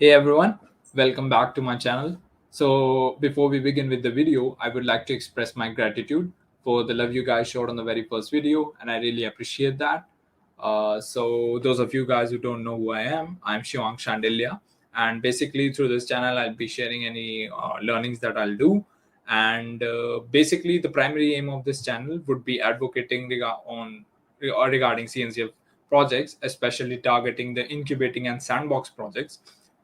Hey everyone, welcome back to my channel. So before we begin with the video, I would like to express my gratitude for the love you guys showed on the very first video, and I really appreciate that. So those of you guys who don't know who I am, I'm Shivang Shandilya, and basically through this channel, I'll be sharing any learnings that I'll do. And basically, the primary aim of this channel would be advocating regarding CNCF projects, especially targeting the incubating and sandbox projects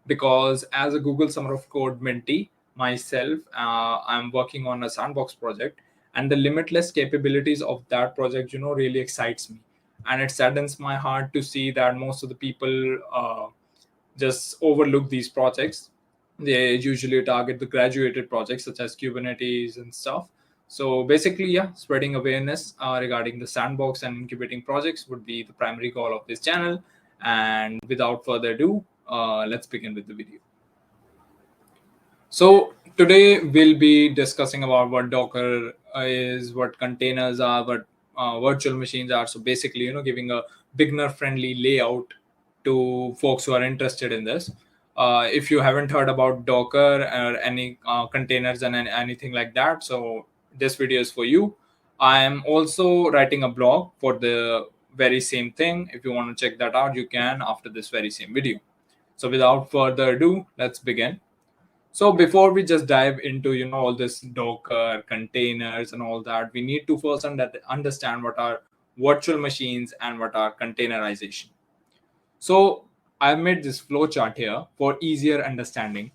because as a Google Summer of Code mentee myself, I'm working on a sandbox project, and the limitless capabilities of that project, really excites me, and it saddens my heart to see that most of the people just overlook these projects. They usually target the graduated projects such as Kubernetes and stuff. So basically, yeah, spreading awareness regarding the sandbox and incubating projects would be the primary goal of this channel. And without further ado, let's begin with the video. So today we'll be discussing about what Docker is, what containers are, what virtual machines are. So basically, giving a beginner-friendly layout to folks who are interested in this. If you haven't heard about Docker or any containers and anything like that, so this video is for you. I am also writing a blog for the very same thing. If you want to check that out, you can after this very same video. So without further ado, let's begin. So before we just dive into all this Docker containers and all that, we need to first understand what are virtual machines and what are containerization. So I've made this flow chart here for easier understanding.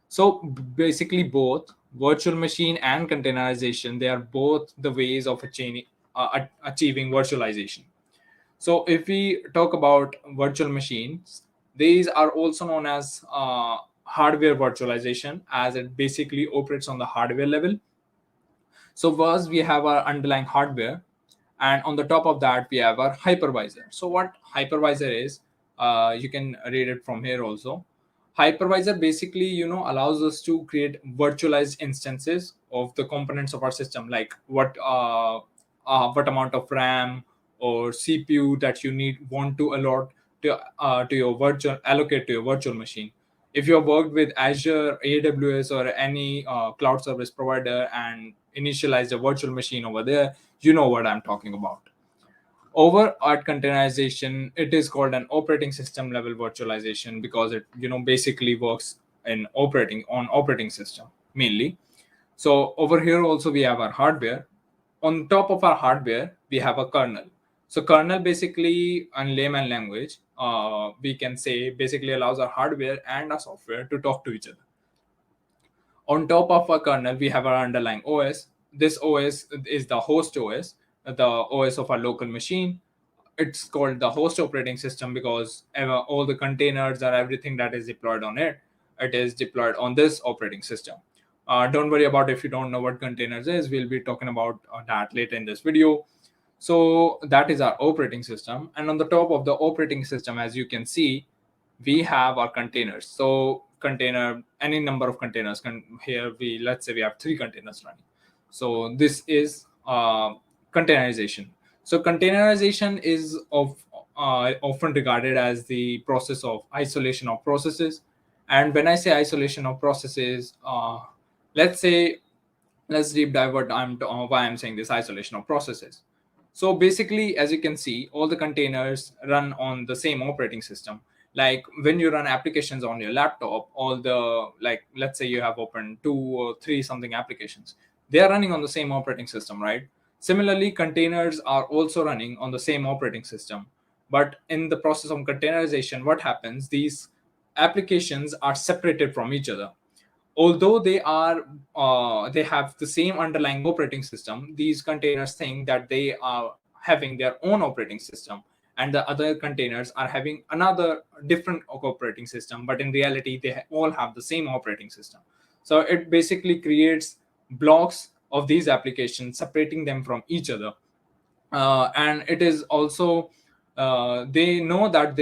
So basically, both virtual machine and containerization, they are both the ways of achieving virtualization. So if we talk about virtual machines, these are also known as hardware virtualization, as it basically operates on the hardware level. So first we have our underlying hardware, and on the top of that we have our hypervisor. So what hypervisor is, you can read it from here also. Hypervisor basically allows us to create virtualized instances of the components of our system, like what amount of RAM or CPU that you want to allot to your virtual allocate to your virtual machine. If you have worked with Azure, AWS, or any cloud service provider and initialized a virtual machine over there, you know what I'm talking about. Over at containerization, it is called an operating system level virtualization because it basically works in operating system mainly. So over here also we have our hardware. On top of our hardware, we have a kernel. So kernel basically, in layman language, we can say basically allows our hardware and our software to talk to each other. On top of our kernel, we have our underlying OS. This OS is the host OS, the OS of our local machine. It's called the host operating system because all the containers or everything that is deployed on it, it is deployed on this operating system. Don't worry about if you don't know what containers is. We'll be talking about that later in this video. So that is our operating system. And on the top of the operating system, as you can see, we have our containers. So container, any number of containers here let's say we have 3 containers running. So this is containerization. So containerization is often regarded as the process of isolation of processes. And when I say isolation of processes, let's say let's deep dive why I'm saying this isolation of processes. So basically, as you can see, all the containers run on the same operating system. Like when you run applications on your laptop, all the, like, let's say you have opened 2 or 3 something applications, they are running on the same operating system, right? Similarly, containers are also running on the same operating system. But in the process of containerization, what happens? These applications are separated from each other. Although they have the same underlying operating system, these containers think that they are having their own operating system, and the other containers are having another different operating system, but in reality they all have the same operating system. So it basically creates blocks of these applications, separating them from each other. And it is also, they know that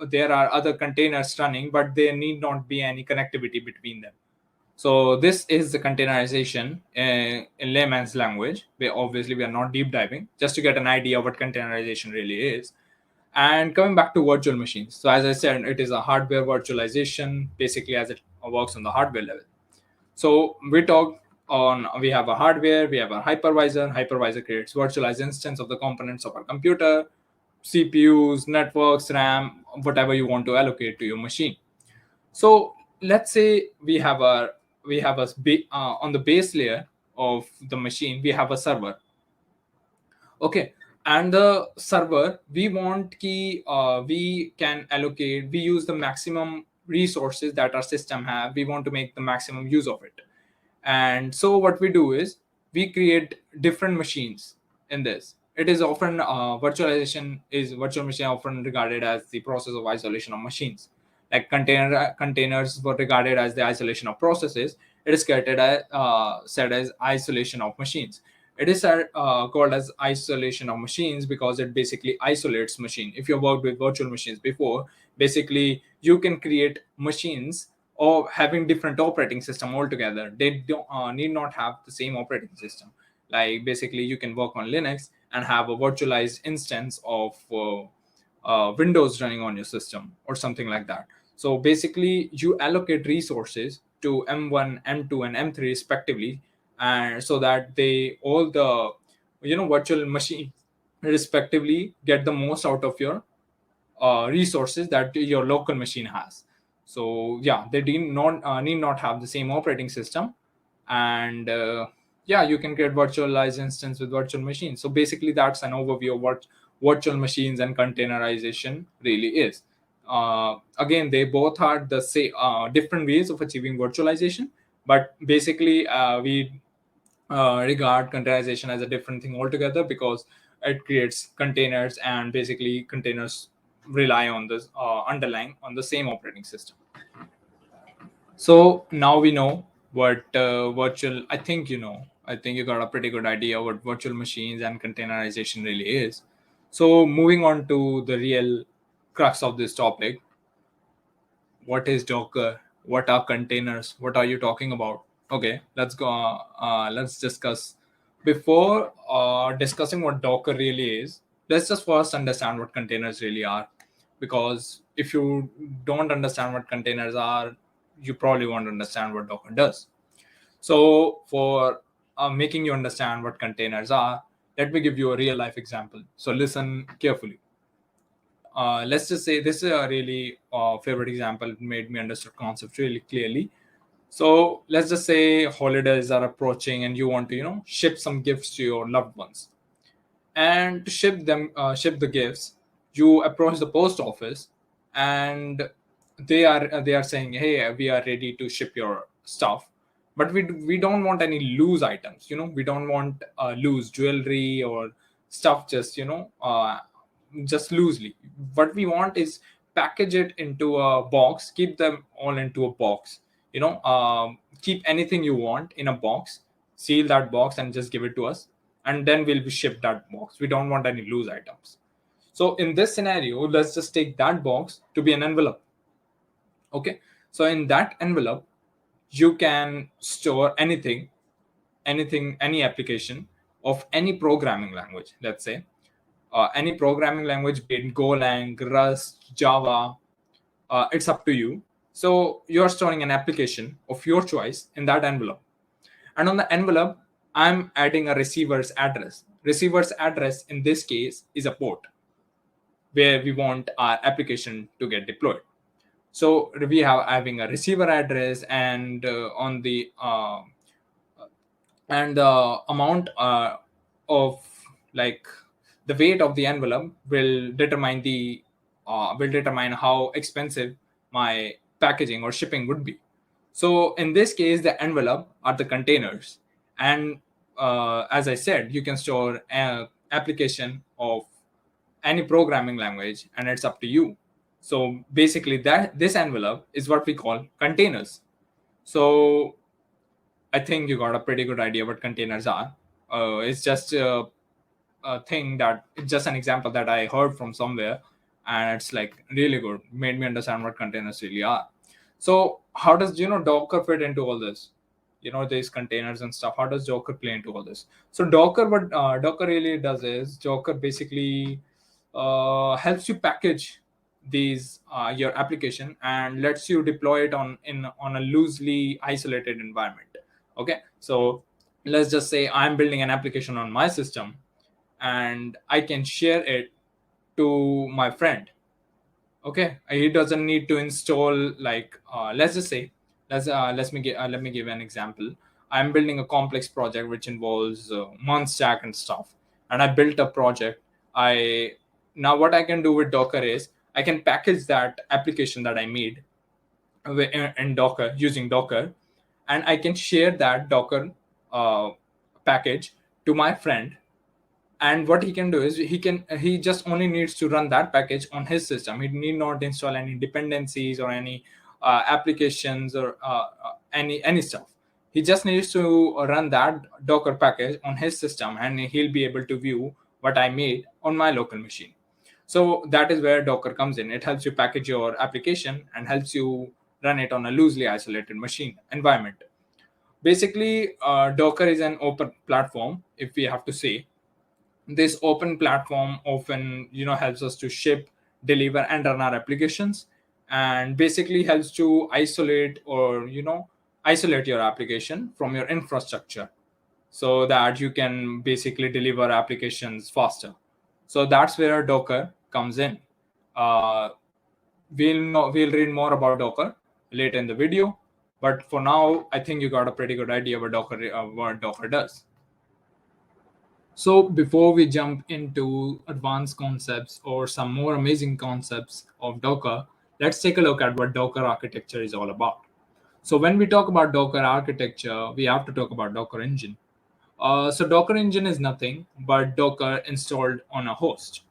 there are other containers running, but there need not be any connectivity between them. So this is the containerization in layman's language. We are not deep diving, just to get an idea what containerization really is. And coming back to virtual machines, so as I said, it is a hardware virtualization, basically, as it works on the hardware level. So we have a hardware, we have a hypervisor creates virtualized instance of the components of our computer, CPUs, networks, RAM, whatever you want to allocate to your machine. So let's say on the base layer of the machine, we have a server. Okay, and the server, we want we use the maximum resources that our system have. We want to make the maximum use of it. And so what we do is we create different machines. In this, it is often virtual machine often regarded as the process of isolation of machines. Like containers were regarded as the isolation of processes. It is said as isolation of machines. It is called as isolation of machines because it basically isolates machine. If you've worked with virtual machines before, basically you can create machines or having different operating system altogether. They don't need not have the same operating system. Like basically you can work on Linux and have a virtualized instance of Windows running on your system or something like that. So basically you allocate resources to M1, M2, and M3 respectively, and so that they all the virtual machine respectively get the most out of your resources that your local machine has. So yeah, they need not have the same operating system. And yeah, you can create virtualized instance with virtual machines. So basically that's an overview of what virtual machines and containerization really is. Again, they both are the same different ways of achieving virtualization, but basically we regard containerization as a different thing altogether because it creates containers, and basically containers rely on this underlying on the same operating system. So now we know what virtual. I think you got a pretty good idea what virtual machines and containerization really is. So moving on to the real crux of this topic, what is Docker? What are containers? What are you talking about? Okay, let's go. Let's discuss. Before discussing what Docker really is, let's just first understand what containers really are. Because if you don't understand what containers are, you probably won't understand what Docker does. So, for making you understand what containers are, let me give you a real life example. So, listen carefully. Let's just say this is a really favorite example. It made me understand concept really clearly. So let's just say holidays are approaching and you want to ship some gifts to your loved ones. And to ship the gifts, you approach the post office, and they are saying, hey, we are ready to ship your stuff, but we don't want any loose items. We don't want loose jewelry or stuff just loosely. What we want is package it into a box, keep them all into a box. Keep anything you want in a box, seal that box, and just give it to us, and then we'll be shipped that box. We don't want any loose items. So in this scenario, let's just take that box to be an envelope. Okay, so in that envelope you can store any application of any programming language. Let's say any programming language, be it Golang, Rust, Java, it's up to you. So you're storing an application of your choice in that envelope. And on the envelope, I'm adding a receiver's address. Receiver's address in this case is a port where we want our application to get deployed. So we have having a receiver address, and on the and the amount of, like, the weight of the envelope will determine how expensive my packaging or shipping would be. So in this case, the envelope are the containers, and as I said, you can store an application of any programming language, and it's up to you. So basically, that this envelope is what we call containers. So I think you got a pretty good idea what containers are. It's just a thing that it's just an example that I heard from somewhere, and it's like really good. Made me understand what containers really are. So how does Docker fit into all this? These containers and stuff. How does Docker play into all this? So Docker, what Docker really does is Docker basically helps you package these your application and lets you deploy it on a loosely isolated environment. Okay, so let's just say I'm building an application on my system and I can share it to my friend. Okay, he doesn't need to install, like, let's just say, let me give an example. I'm building a complex project which involves month stack and stuff, and I built a project. I Now what I can do with Docker is I can package that application that I made in Docker using Docker, and I can share that Docker uh, package to my friend. And what he can do is he just only needs to run that package on his system. He need not install any dependencies or any applications or any stuff. He just needs to run that Docker package on his system, and he'll be able to view what I made on my local machine. So that is where Docker comes in. It helps you package your application and helps you run it on a loosely isolated machine environment. Basically, Docker is an open platform, if we have to say. This open platform often helps us to ship, deliver, and run our applications, and basically helps to isolate your application from your infrastructure, so that you can basically deliver applications faster. So that's where Docker comes in. uh, we'll read more about Docker later in the video, but for now I think you got a pretty good idea what Docker does. So, before we jump into advanced concepts or some more amazing concepts of Docker, let's take a look at what Docker architecture is all about. So, when we talk about Docker architecture, we have to talk about Docker engine. So, Docker engine is nothing but Docker installed on a host.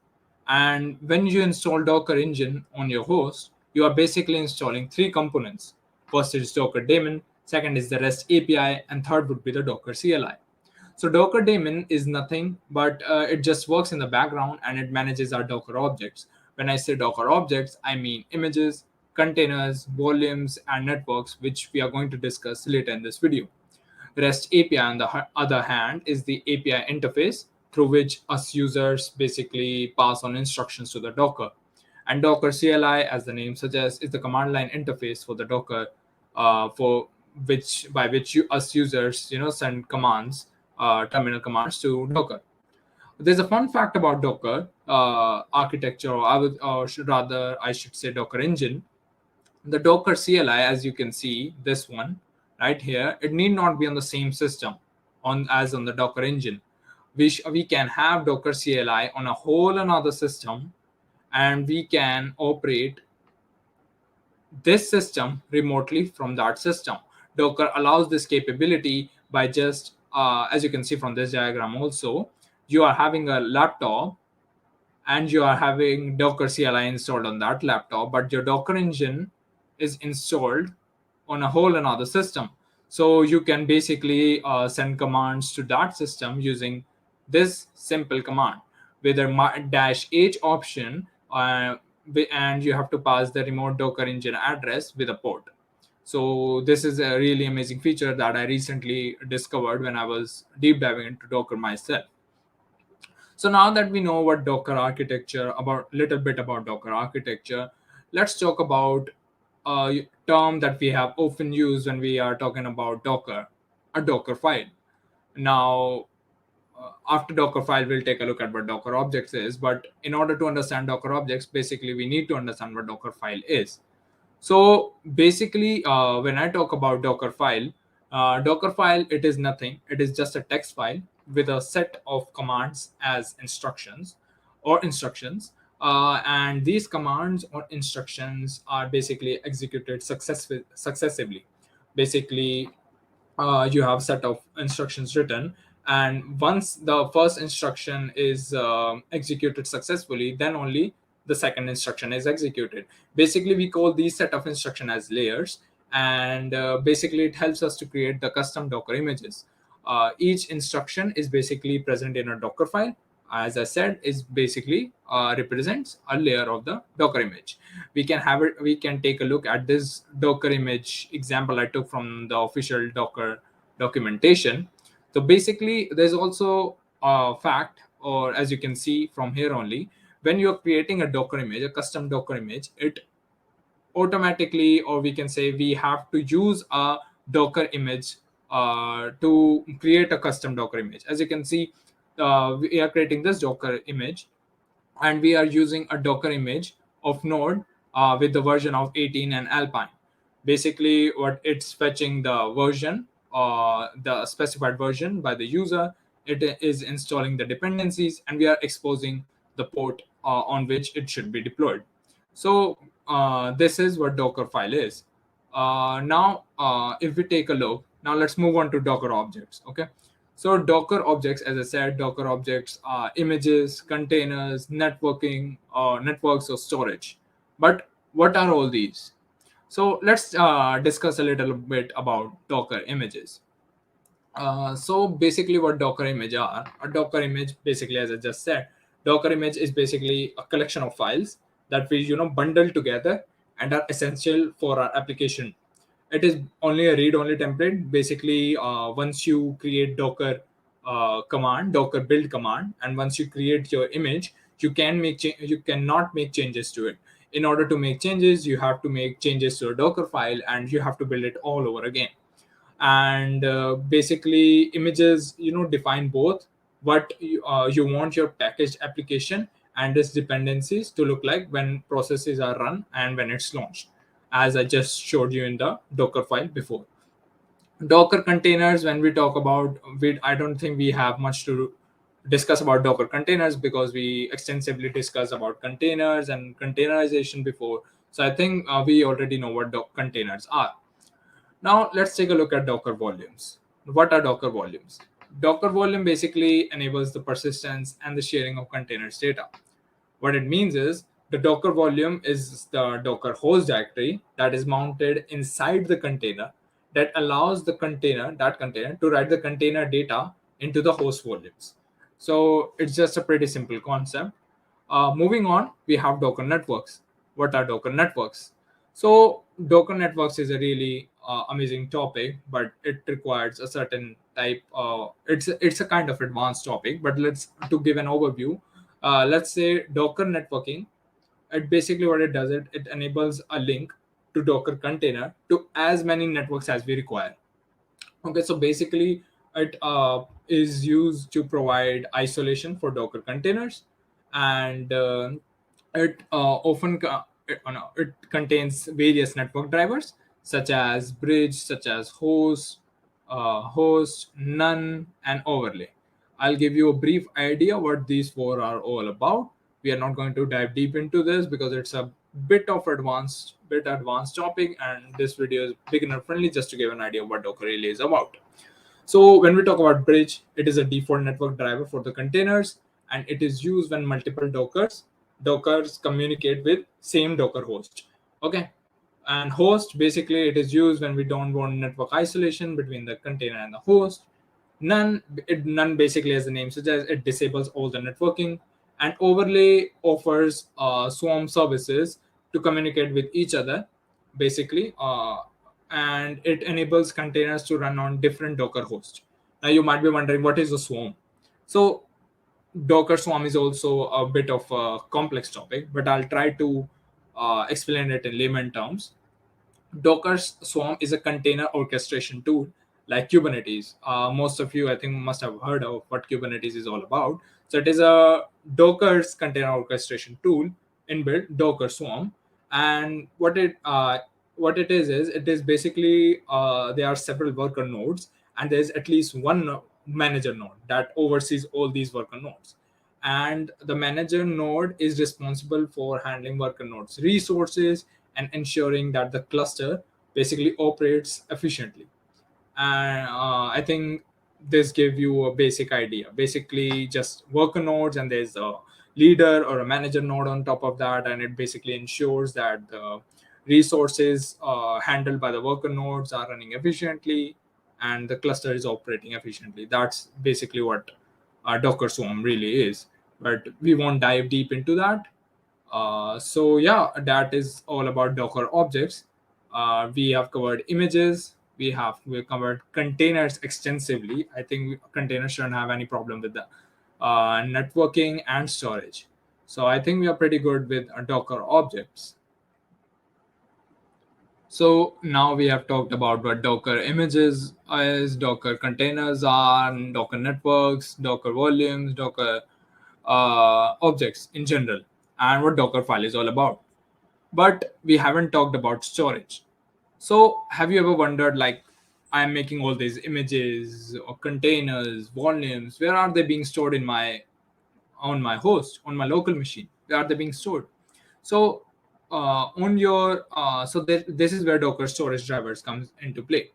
And when you install Docker engine on your host, you are basically installing three components. First is Docker daemon, second is the REST API, and third would be the Docker CLI. So Docker daemon is nothing but it just works in the background and it manages our Docker objects. When I say Docker objects, I mean images, containers, volumes, and networks, which we are going to discuss later in this video. REST API, on the other hand, is the API interface through which us users basically pass on instructions to the Docker. And Docker CLI, as the name suggests, is the command line interface for the Docker, for which by which us users send commands, terminal commands to Docker. There's a fun fact about Docker architecture, or I should say Docker engine. The Docker CLI, as you can see, this one right here, it need not be on the same system as on the Docker engine. We can have Docker CLI on a whole another system, and we can operate this system remotely from that system. Docker allows this capability by just, as you can see from this diagram also, you are having a laptop and you are having Docker CLI installed on that laptop, but your Docker engine is installed on a whole another system. So you can basically send commands to that system using this simple command with a -h option, and you have to pass the remote Docker engine address with a port. So this is a really amazing feature that I recently discovered when I was deep diving into Docker myself. So now that we know what Docker architecture, about little bit about Docker architecture, let's talk about a term that we have often used when we are talking about Docker, a Docker file. Now, after Dockerfile, we'll take a look at what Docker objects is. But in order to understand Docker objects, basically we need to understand what Dockerfile is. So basically, when I talk about Dockerfile, Dockerfile, it is nothing. It is just a text file with a set of commands as instructions. And these commands or instructions are basically executed successively. Basically, you have a set of instructions written, and once the first instruction is executed successfully, then only the second instruction is executed. Basically, we call these set of instruction as layers, and basically it helps us to create the custom Docker images. Each instruction is basically present in a Docker file. As I said, is basically represents a layer of the Docker image. We can take a look at this Docker image example I took from the official Docker documentation. So basically, there's also a fact, or as you can see from here only, when you're creating a Docker image, a custom Docker image, it automatically, or we can say we have to use a Docker image to create a custom Docker image. As you can see, we are creating this Docker image, and we are using a Docker image of Node with the version of 18 and Alpine. Basically, what it's fetching the version, the specified version by the user. It is installing the dependencies, and we are exposing the port on which it should be deployed. So this is what Dockerfile is. Now, if we take a look, now let's move on to Docker objects. Okay, so Docker objects, as I said, Docker objects are images, containers, networking, or networks or storage. But what are all these? So let's discuss a little bit about Docker images. So basically, what Docker image are? A Docker image, basically, as I just said, Docker image is basically a collection of files that we bundle together and are essential for our application. It is only a read-only template. Basically, once you create Docker command, Docker build command, and once you create your image, you cannot make changes to it. In order to make changes, you have to make changes to a Docker file, and you have to build it all over again. And basically, images define both what you want your packaged application and its dependencies to look like when processes are run and when it's launched, as I just showed you in the Docker file before. Docker containers, when we talk about, I don't think we have much to discuss about Docker containers, because we extensively discussed about containers and containerization before. So I think we already know what containers are. Now let's take a look at Docker volumes. What are Docker volumes? Docker volume basically enables the persistence and the sharing of containers data. What it means is the Docker volume is the Docker host directory that is mounted inside the container, that allows that container to write the container data into the host volumes. So it's just a pretty simple concept. Moving on, we have Docker networks. What are Docker networks? So Docker networks is a really amazing topic, but it requires a certain type. It's a kind of advanced topic, but let's to give an overview. Let's say Docker networking. It basically, what it does, it enables a link to Docker container to as many networks as we require. Okay, so basically, it is used to provide isolation for Docker containers, and it it contains various network drivers such as bridge, such as host, none, and overlay. I'll give you a brief idea what these four are all about. We are not going to dive deep into this because it's a bit advanced topic, and this video is beginner friendly, just to give an idea of what Docker really is about. So when we talk about bridge, it is a default network driver for the containers, and it is used when multiple Dockers communicate with same Docker host. Okay. And host, basically, it is used when we don't want network isolation between the container and the host. None basically, as the name suggests, it disables all the networking. And overlay offers swarm services to communicate with each other, basically, and it enables containers to run on different Docker hosts. Now you might be wondering, what is a swarm? So Docker Swarm is also a bit of a complex topic, but I'll try to explain it in layman terms. Docker Swarm is a container orchestration tool like Kubernetes. Most of you, I think, must have heard of what Kubernetes is all about. So it is a Docker's container orchestration tool inbuilt Docker Swarm, and what it is it is basically there are several worker nodes, and there is at least one manager node that oversees all these worker nodes, and the manager node is responsible for handling worker nodes resources and ensuring that the cluster basically operates efficiently. And I think this give you a basic idea. Basically, just worker nodes, and there's a leader or a manager node on top of that, and it basically ensures that the resources handled by the worker nodes are running efficiently and the cluster is operating efficiently. That's basically what Docker Swarm really is, but we won't dive deep into that. So yeah, that is all about Docker objects. We have covered images. We covered containers extensively. I think containers shouldn't have any problem with the networking and storage. So I think we are pretty good with Docker objects. So now we have talked about what Docker images is, Docker containers are, Docker networks, Docker volumes, Docker objects in general, and what Dockerfile is all about. But we haven't talked about storage. So have you ever wondered, like, I'm making all these images or containers, volumes, where are they being stored in my on my host, on my local machine? Where are they being stored? So on your this is where Docker storage drivers comes into play.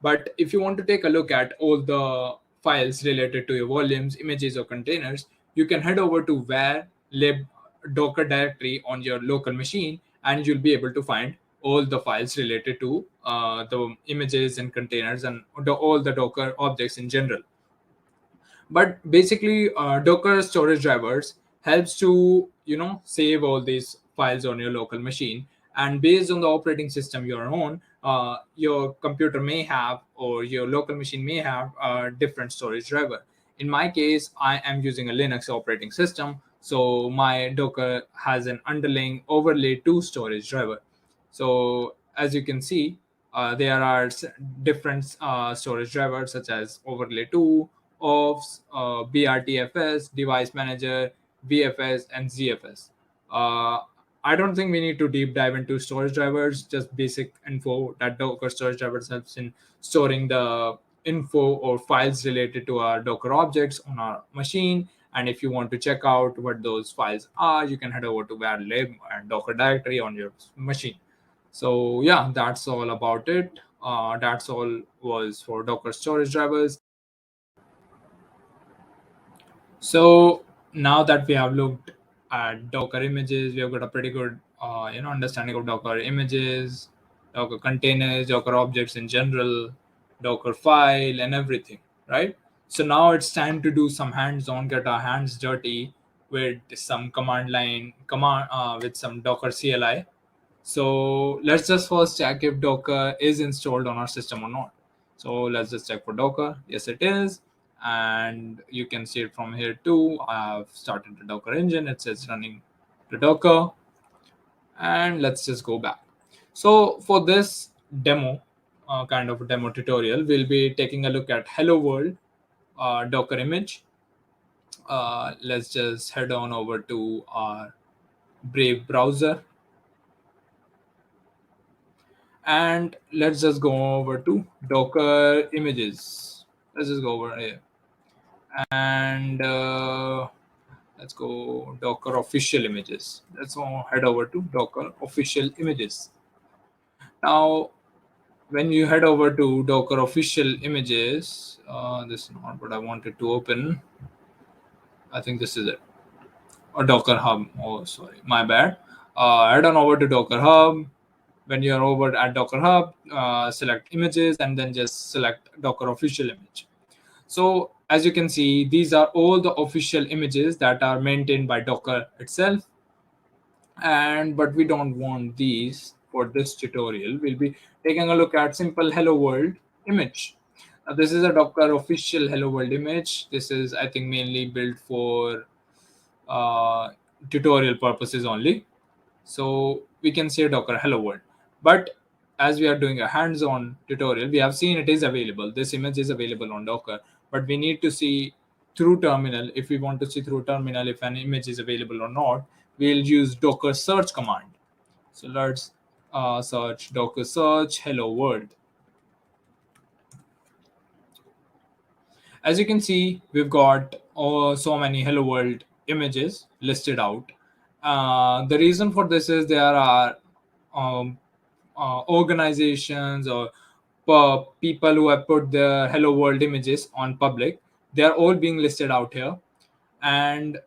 But if you want to take a look at all the files related to your volumes, images, or containers, you can head over to where lib Docker directory on your local machine, and you'll be able to find all the files related to the images and containers and all the Docker objects in general. But basically, Docker storage drivers helps to save all these files on your local machine, and based on the operating system you're on, your computer may have, or your local machine may have, a different storage driver. In my case, I am using a Linux operating system, so my Docker has an underlying overlay 2 storage driver. So as you can see, there are different storage drivers such as overlay 2, OFS, BRTFS, device manager, VFS, and ZFS. Uh, I don't think we need to deep dive into storage drivers, just basic info that Docker storage drivers helps in storing the info or files related to our Docker objects on our machine. And if you want to check out what those files are, you can head over to var lib and Docker directory on your machine. So yeah, that's all about it. That's all was for Docker storage drivers. So now that we have looked at Docker images, we have got a pretty good understanding of Docker images, Docker containers, Docker objects in general, Docker file, and everything, right? So now it's time to do some hands-on, get our hands dirty with some command with some Docker CLI. So let's just first check if Docker is installed on our system or not. So let's just check for Docker. Yes, it is. And you can see it from here too. I have started the Docker engine. It says running the Docker. And let's just go back. So for this demo, kind of a demo tutorial, we'll be taking a look at Hello World Docker image. Let's just head on over to our Brave browser, and let's just go over to Docker images. Let's just go over here, and let's go Docker official images. Let's go head over to Docker official images. Now when you head over to Docker official images, this is not what I wanted to open. I think this is it. Or Docker Hub. Oh, sorry, my bad. Head on over to Docker Hub. When you're over at Docker Hub, select images and then just select Docker official image. So as you can see, these are all the official images that are maintained by Docker itself. And but we don't want these for this tutorial. We'll be taking a look at simple Hello World image. This is a Docker official Hello World image. This is, I think, mainly built for uh, tutorial purposes only. So we can say Docker Hello World. But as we are doing a hands-on tutorial, we have seen it is available. This image is available on Docker, but we need to see through terminal. If we want to see through terminal if an image is available or not, we'll use Docker search command. So let's search Docker search Hello World. As you can see, we've got so many Hello World images listed out. The reason for this is there are um, organizations or people who have put their Hello World images on public. They are all being listed out here, and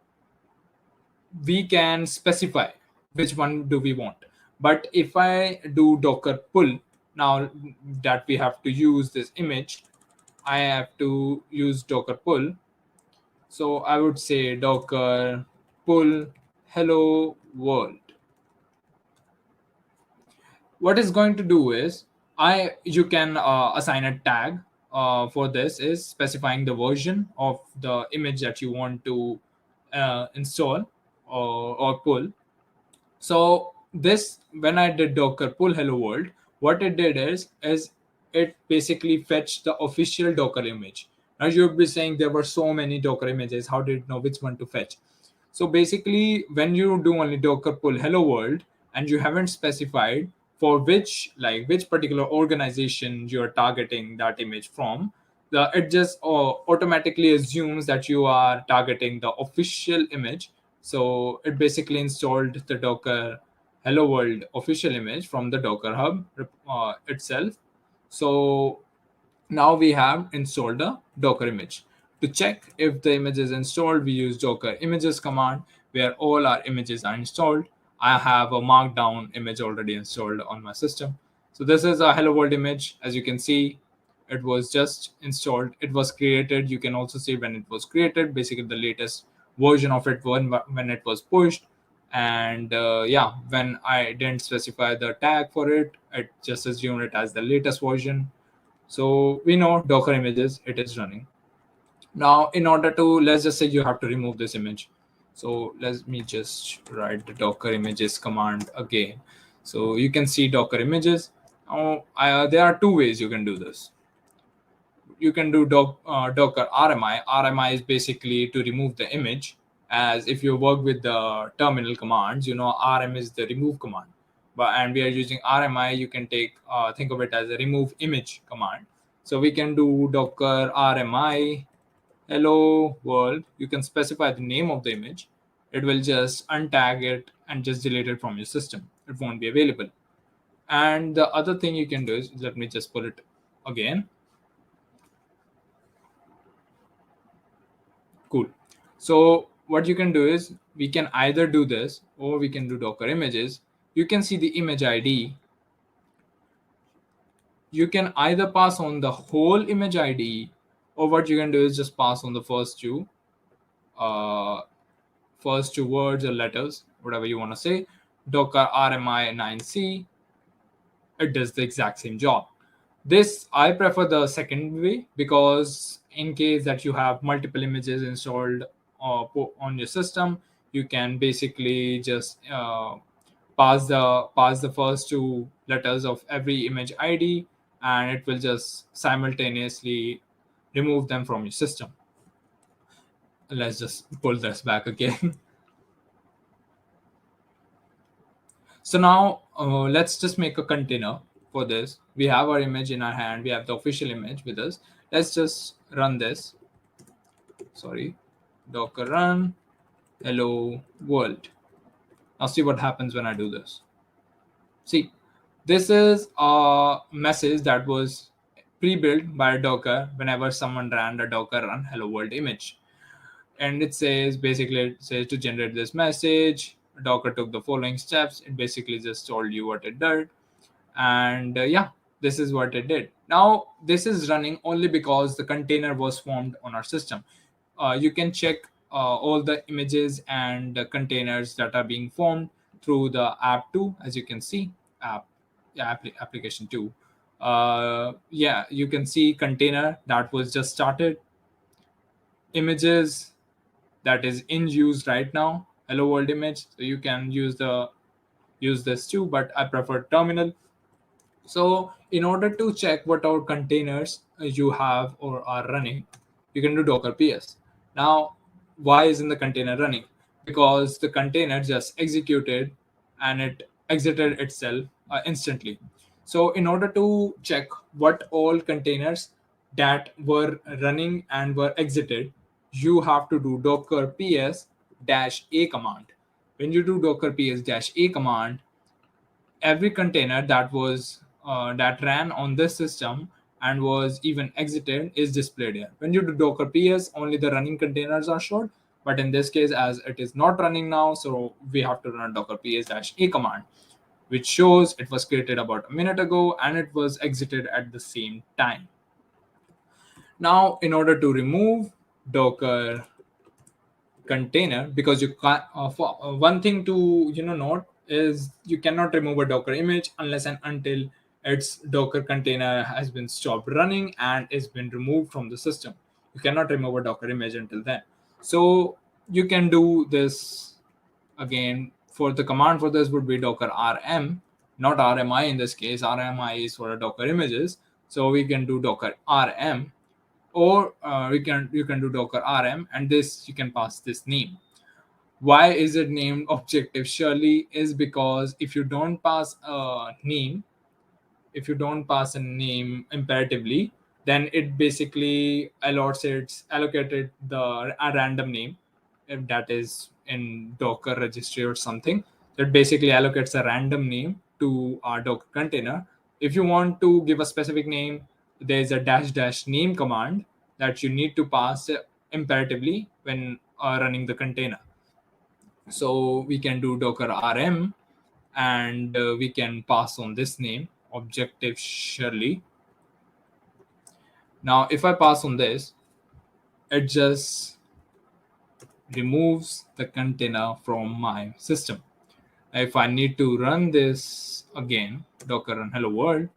we can specify which one do we want. But if I do Docker pull, now that we have to use this image, I have to use Docker pull. So I would say Docker pull hello world. What it's going to do is you can assign a tag for this is specifying the version of the image that you want to install or pull. So this, when I did docker pull hello world, what it did is it basically fetched the official docker image. Now you'll be saying there were so many docker images, how did it know which one to fetch? So basically, when you do only docker pull hello world and you haven't specified for which particular organization you're targeting that image from, it just automatically assumes that you are targeting the official image. So it basically installed the docker hello world official image from the docker hub itself. So now we have installed a docker image. To check if the image is installed, we use docker images command, where all our images are installed. I have a markdown image already installed on my system. So this is a hello world image. As you can see, it was just installed, it was created. You can also see when it was created, basically the latest version of it when it was pushed. And yeah, when I didn't specify the tag for it, it just assumed it as the latest version. So we know docker images, it is running. Now in order to, let's just say you have to remove this image. So let me just write the docker images command again. So you can see docker images. Now there are two ways you can do this. You can do docker rmi. Rmi is basically to remove the image. As if you work with the terminal commands, you know rm is the remove command, but and we are using rmi. You can take think of it as a remove image command. So we can do docker rmi hello world. You can specify the name of the image. It will just untag it and just delete it from your system. It won't be available. And the other thing you can do is, let me just pull it again. Cool. So what you can do is, we can either do this or we can do docker images. You can see the image id. You can either pass on the whole image id, or what you can do is just pass on the uh, first two words or letters, whatever you want to say. Docker rmi 9c, it does the exact same job. This, I prefer the second way, because in case that you have multiple images installed on your system, you can basically just pass the first two letters of every image id, and it will just simultaneously remove them from your system. Let's just pull this back again. So now let's just make a container for this. We have our image in our hand. We have the official image with us. Let's just run this. Sorry, docker run hello world. Now see what happens when I do this. See, this is a message that was pre-built by Docker whenever someone ran the docker run hello world image. And it says, basically it says to generate this message, docker took the following steps. It basically just told you what it did. And yeah, this is what it did. Now this is running only because the container was formed on our system. You can check all the images and the containers that are being formed through the app 2. As you can see, app, yeah, application 2. Yeah, you can see container that was just started, images that is in use right now, hello world image. So you can use this too, but I prefer terminal. So in order to check what our containers you have or are running, you can do docker ps. Now why isn't the container running? Because the container just executed and it exited itself instantly. So in order to check what all containers that were running and were exited, you have to do docker ps dash a command. When you do docker ps dash a command, every container that ran on this system and was even exited is displayed here. When you do docker ps, only the running containers are showed, but in this case, as it is not running now, so we have to run docker ps dash a command, which shows it was created about a minute ago and it was exited at the same time. Now in order to remove docker container, because you can't for, one thing to note is, you cannot remove a docker image unless and until its docker container has been stopped running and is been removed from the system. You cannot remove a docker image until then. So you can do this Again, for the command for this would be docker rm, not rmi in this case. Rmi is for docker images, so we can do docker rm, or you can do docker rm, and this you can pass this name. Why is it named objective surely? Is because if you don't pass a name, if you don't pass a name imperatively, then it basically allocated a random name, if that is in docker registry or something. So it basically allocates a random name to our docker container. If you want to give a specific name, there's a dash dash name command that you need to pass imperatively when running the container. So we can do docker rm, and we can pass on this name objective surely. Now if I pass on this, it just removes the container from my system. If I need to run this again, docker run hello world,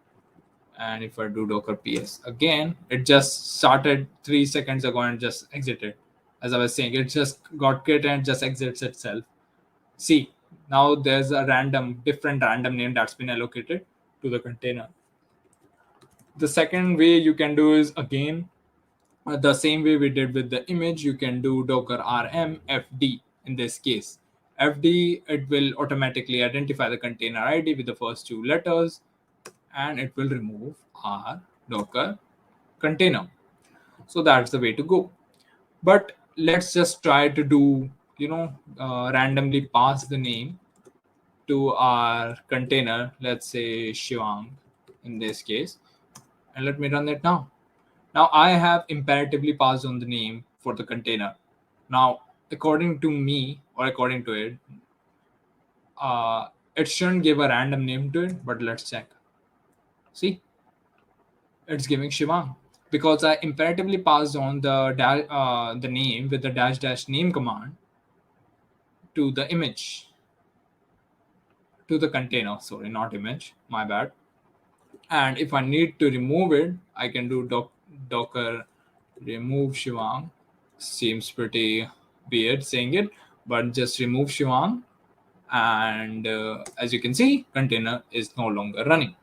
and if I do docker ps again, it just started 3 seconds ago and just exited. As I was saying, it just got created and just exits itself. See, now there's a different random name that's been allocated to the container. The second way you can do is again the same way we did with the image. You can do docker rm fd. In this case, fd, it will automatically identify the container id with the first two letters, and it will remove our docker container. So that's the way to go. But let's just try to do, randomly pass the name to our container, let's say Shivang in this case, and let me run it now. Now I have imperatively passed on the name for the container. Now, according to me, or according to it, it shouldn't give a random name to it, but let's check. See, it's giving Shivang because I imperatively passed on the name with the dash dash name command to the image, to the container. Sorry, not image. My bad. And if I need to remove it, I can do docker remove Shivang. Seems pretty weird saying it, but just remove Shivang, and as you can see, container is no longer running.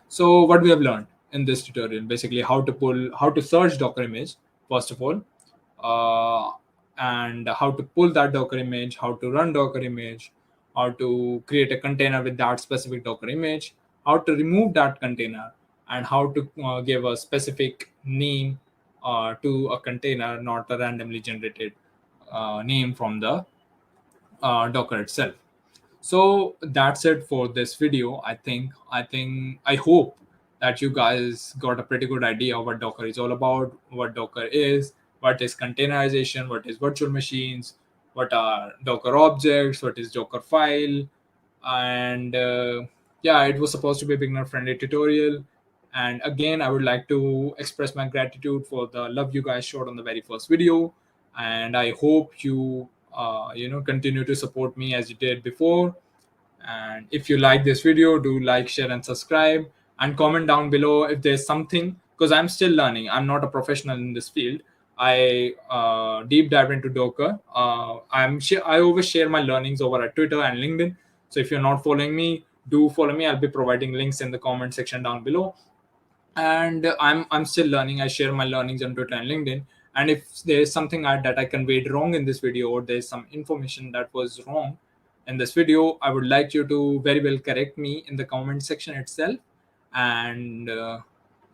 So what we have learned in this tutorial, basically how to search docker image first of all, uh, and how to pull that docker image, how to run docker image, how to create a container with that specific docker image, how to remove that container, and how to give a specific name to a container, not a randomly generated name from the docker itself. So that's it for this video. I hope that you guys got a pretty good idea what docker is all about, what docker is, what is containerization, what is virtual machines, what are docker objects, what is dockerfile. And yeah, it was supposed to be a beginner friendly tutorial. And again, I would like to express my gratitude for the love you guys showed on the very first video, and I hope you continue to support me as you did before. And if you like this video, do like, share, and subscribe, and comment down below if there's something, because I'm still learning. I'm not a professional in this field. I deep dive into Docker. I always share my learnings over at Twitter and LinkedIn. So if you're not following me, do follow me. I'll be providing links in the comment section down below. And I'm still learning. I share my learnings on Twitter and LinkedIn. And if there's something that I conveyed wrong in this video, or there's some information that was wrong in this video, I would like you to very well correct me in the comment section itself. And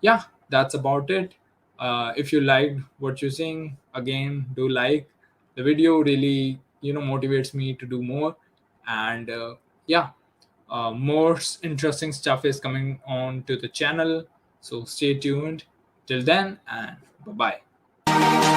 yeah, that's about it. If you liked what you're seeing, again, do like the video. Really, motivates me to do more. And yeah, more interesting stuff is coming on to the channel, so stay tuned till then, and bye bye.